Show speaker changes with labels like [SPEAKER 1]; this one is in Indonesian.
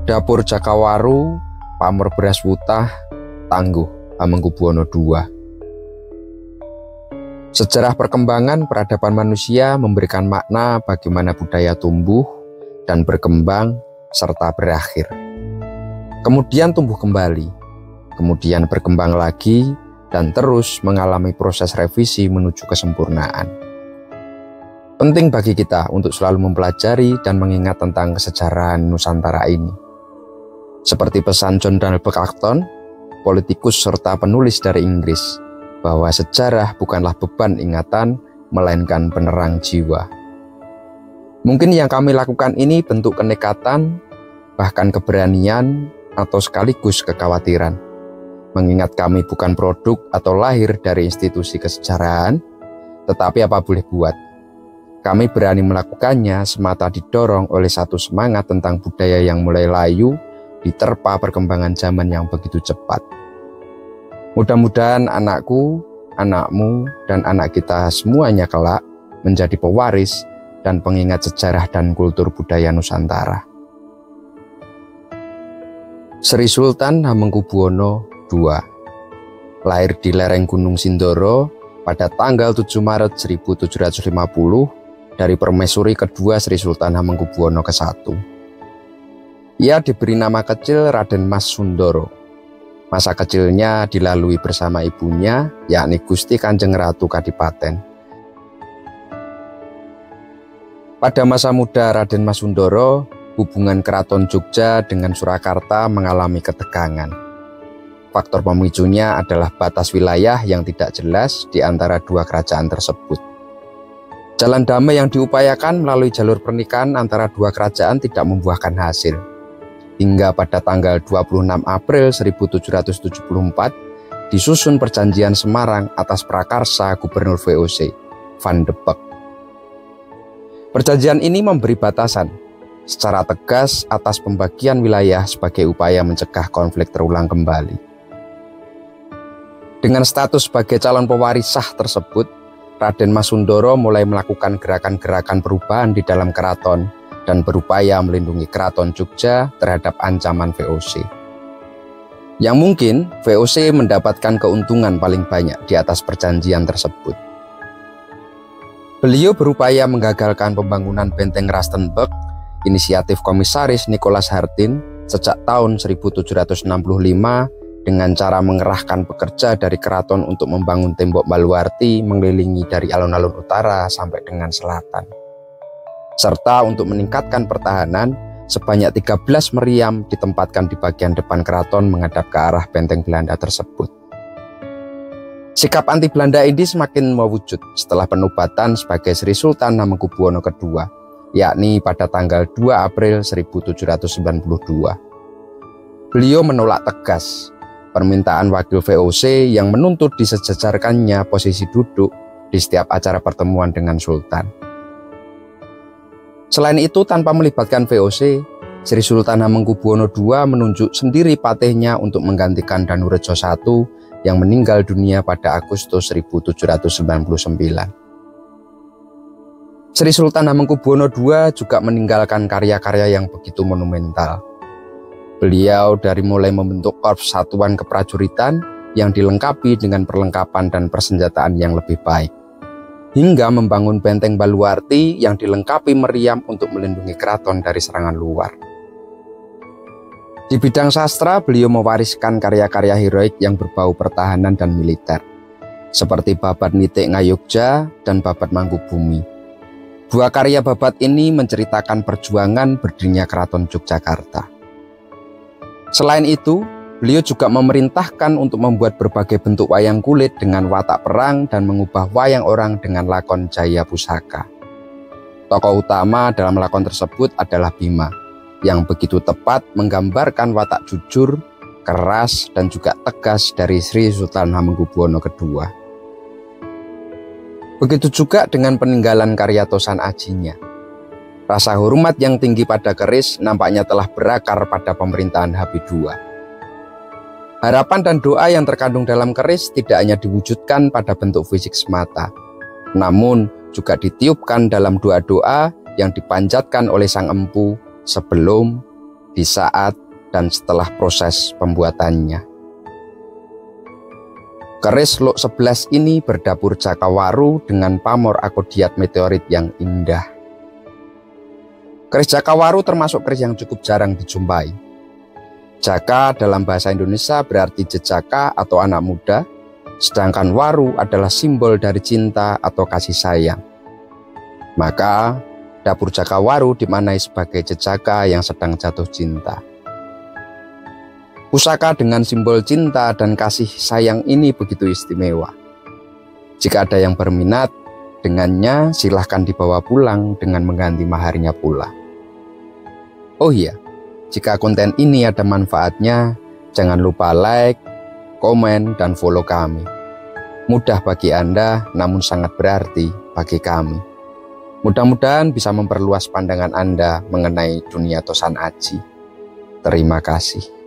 [SPEAKER 1] Dapur Jakawaru, Pamor Beras Wutah, Tangguh, Hamengkubuwono II. Sejarah perkembangan peradaban manusia memberikan makna bagaimana budaya tumbuh dan berkembang serta berakhir. Kemudian tumbuh kembali, kemudian berkembang lagi, dan terus mengalami proses revisi menuju kesempurnaan. Penting bagi kita untuk selalu mempelajari dan mengingat tentang kesejarahan Nusantara ini. Seperti pesan John Dalbert Acton, politikus serta penulis dari Inggris, bahwa sejarah bukanlah beban ingatan, melainkan penerang jiwa. Mungkin yang kami lakukan ini bentuk kenekatan, bahkan keberanian, atau sekaligus kekhawatiran. Mengingat kami bukan produk atau lahir dari institusi kesejarahan, tetapi apa boleh buat. Kami berani melakukannya semata didorong oleh satu semangat tentang budaya yang mulai layu, diterpa perkembangan zaman yang begitu cepat. Mudah-mudahan anakku, anakmu, dan anak kita semuanya kelak menjadi pewaris dan pengingat sejarah dan kultur budaya Nusantara. Sri Sultan Hamengkubuwono II, lahir di lereng Gunung Sindoro pada tanggal 7 Maret 1750 dari permaisuri kedua Sri Sultan Hamengkubuwono I. Ia diberi nama kecil Raden Mas Sundoro. Masa kecilnya dilalui bersama ibunya, yakni Gusti Kanjeng Ratu Kadipaten. Pada masa muda Raden Mas Sundoro, hubungan Keraton Jogja dengan Surakarta mengalami ketegangan. Faktor pemicunya adalah batas wilayah yang tidak jelas di antara dua kerajaan tersebut. Jalan damai yang diupayakan melalui jalur pernikahan antara dua kerajaan tidak membuahkan hasil. Hingga pada tanggal 26 April 1774 disusun Perjanjian Semarang atas prakarsa Gubernur VOC, Van de Beek. Perjanjian ini memberi batasan secara tegas atas pembagian wilayah sebagai upaya mencegah konflik terulang kembali. Dengan status sebagai calon pewaris sah tersebut, Raden Mas Sundoro mulai melakukan gerakan-gerakan perubahan di dalam keraton dan berupaya melindungi Keraton Jogja terhadap ancaman VOC. Yang mungkin VOC mendapatkan keuntungan paling banyak di atas perjanjian tersebut. Beliau berupaya menggagalkan pembangunan benteng Rustenburg, inisiatif komisaris Nicholas Hartin sejak tahun 1765 dengan cara mengerahkan pekerja dari keraton untuk membangun tembok baluarti mengelilingi dari alun-alun utara sampai dengan selatan. Serta untuk meningkatkan pertahanan, sebanyak 13 meriam ditempatkan di bagian depan keraton menghadap ke arah benteng Belanda tersebut. Sikap anti Belanda ini semakin mewujud setelah penobatan sebagai Sri Sultan Hamengkubuwono II, yakni pada tanggal 2 April 1792. Beliau menolak tegas permintaan wakil VOC yang menuntut disejajarkannya posisi duduk di setiap acara pertemuan dengan Sultan. Selain itu, tanpa melibatkan VOC, Sri Sultan Hamengkubuwono II menunjuk sendiri patihnya untuk menggantikan Danurejo I yang meninggal dunia pada Agustus 1799. Sri Sultan Hamengkubuwono II juga meninggalkan karya-karya yang begitu monumental. Beliau dari mulai membentuk korps satuan keprajuritan yang dilengkapi dengan perlengkapan dan persenjataan yang lebih baik, hingga membangun benteng baluarti yang dilengkapi meriam untuk melindungi keraton dari serangan luar. Di bidang sastra, beliau mewariskan karya-karya heroik yang berbau pertahanan dan militer, seperti Babad Nitik Ngayogja dan Babad Mangkubumi. Dua karya babad ini menceritakan perjuangan berdirinya Keraton Yogyakarta. Selain itu, beliau juga memerintahkan untuk membuat berbagai bentuk wayang kulit dengan watak perang dan mengubah wayang orang dengan lakon Jaya Pusaka. Tokoh utama dalam lakon tersebut adalah Bima, yang begitu tepat menggambarkan watak jujur, keras, dan juga tegas dari Sri Sultan Hamengkubuwono II. Begitu juga dengan peninggalan karya Tosan Ajinya. Rasa hormat yang tinggi pada keris nampaknya telah berakar pada pemerintahan Habib II. Harapan dan doa yang terkandung dalam keris tidak hanya diwujudkan pada bentuk fisik semata, namun juga ditiupkan dalam doa-doa yang dipanjatkan oleh sang empu sebelum, di saat dan setelah proses pembuatannya. Keris Luk 11 ini berdapur Jakawaru dengan pamor akodiat meteorit yang indah. Keris Jakawaru termasuk keris yang cukup jarang dijumpai. Jaka dalam bahasa Indonesia berarti jejaka atau anak muda, sedangkan waru adalah simbol dari cinta atau kasih sayang. Maka dapur Jakawaru dimaknai sebagai jejaka yang sedang jatuh cinta. Pusaka dengan simbol cinta dan kasih sayang ini begitu istimewa. Jika ada yang berminat dengannya, silahkan dibawa pulang dengan mengganti maharnya pula. Oh iya, jika konten ini ada manfaatnya, jangan lupa like, komen, dan follow kami. Mudah bagi Anda, namun sangat berarti bagi kami. Mudah-mudahan bisa memperluas pandangan Anda mengenai dunia Tosan Aji. Terima kasih.